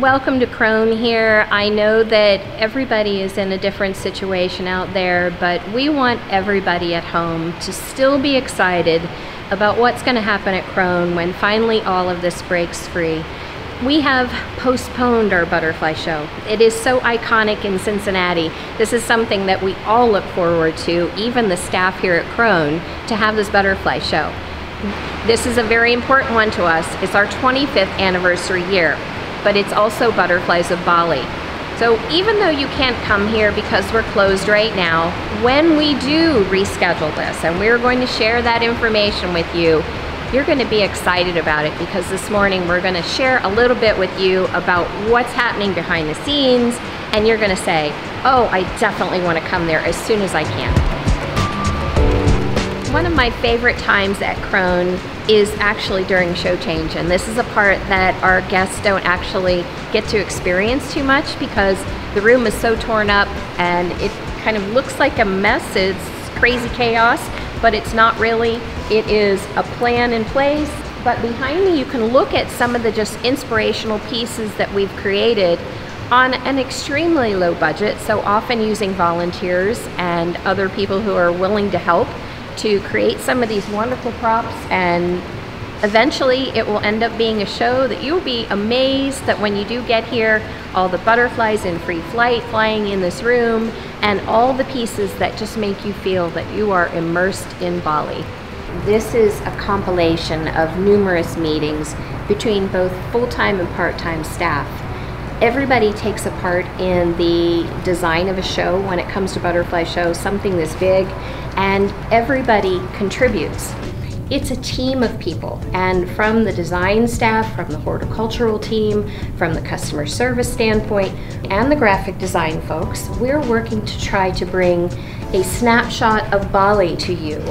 welcome to Krohn here. I know that everybody is in a different situation out there, but we want everybody at home to still be excited about what's going to happen at Krohn when finally all of this breaks free. We have postponed our butterfly show. It is so iconic in Cincinnati. This is something that we all look forward to, even the staff here at Krohn, to have this butterfly show. This is a very important one to us. It's our 25th anniversary year, but it's also Butterflies of Bali. So even though you can't come here because we're closed right now, when we do reschedule this, and we're going to share that information with you, you're going to be excited about it, because this morning we're going to share a little bit with you about what's happening behind the scenes, and you're going to say, oh, I definitely want to come there as soon as I can. One of my favorite times at Krohn is actually during show change, and this is a part that our guests don't actually get to experience too much because the room is so torn up and it kind of looks like a mess. It's crazy chaos, but it's not really. It is a plan in place. But behind me you can look at some of the just inspirational pieces that we've created on an extremely low budget, so often using volunteers and other people who are willing to help to create some of these wonderful props, and eventually it will end up being a show that you'll be amazed that when you do get here, all the butterflies in free flight flying in this room, and all the pieces that just make you feel that you are immersed in Bali. This is a compilation of numerous meetings between both full-time and part-time staff. Everybody takes a part in the design of a show when it comes to butterfly shows, something this big, and everybody contributes. It's a team of people, and from the design staff, from the horticultural team, from the customer service standpoint, and the graphic design folks, we're working to try to bring a snapshot of Bali to you.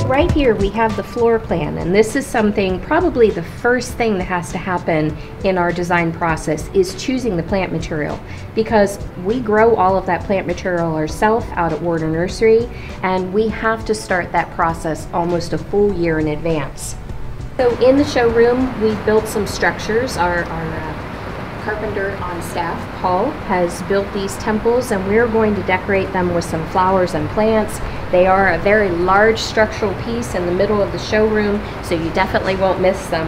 Right here we have the floor plan, and this is something, probably the first thing that has to happen in our design process is choosing the plant material, because we grow all of that plant material ourselves out at Warner Nursery, and we have to start that process almost a full year in advance. So in the showroom we built some structures. Our carpenter on staff, Paul, has built these temples, and we're going to decorate them with some flowers and plants. They are a very large structural piece in the middle of the showroom, so you definitely won't miss them.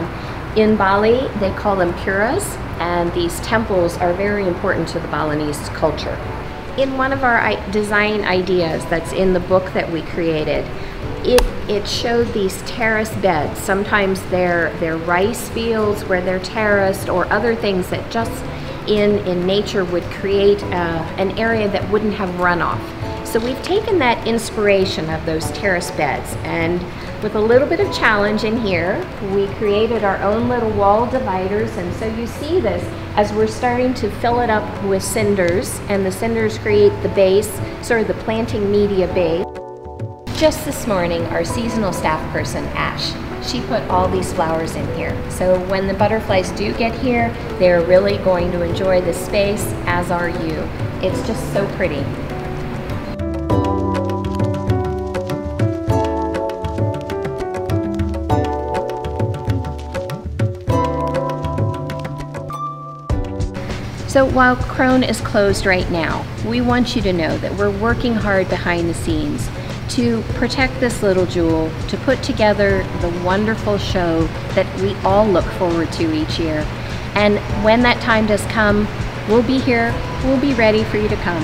In Bali, they call them puras, and these temples are very important to the Balinese culture. In one of our design ideas that's in the book that we created, it showed these terrace beds. Sometimes they're rice fields where they're terraced, or other things that just in nature would create an area that wouldn't have runoff. So we've taken that inspiration of those terrace beds, and with a little bit of challenge in here, we created our own little wall dividers, and so you see this as we're starting to fill it up with cinders, and the cinders create the base, sort of the planting media base. Just this morning, our seasonal staff person, Ash, she put all these flowers in here. So when the butterflies do get here, they're really going to enjoy this space, as are you. It's just so pretty. So while Krohn is closed right now, we want you to know that we're working hard behind the scenes to protect this little jewel, to put together the wonderful show that we all look forward to each year. And when that time does come, we'll be here, we'll be ready for you to come.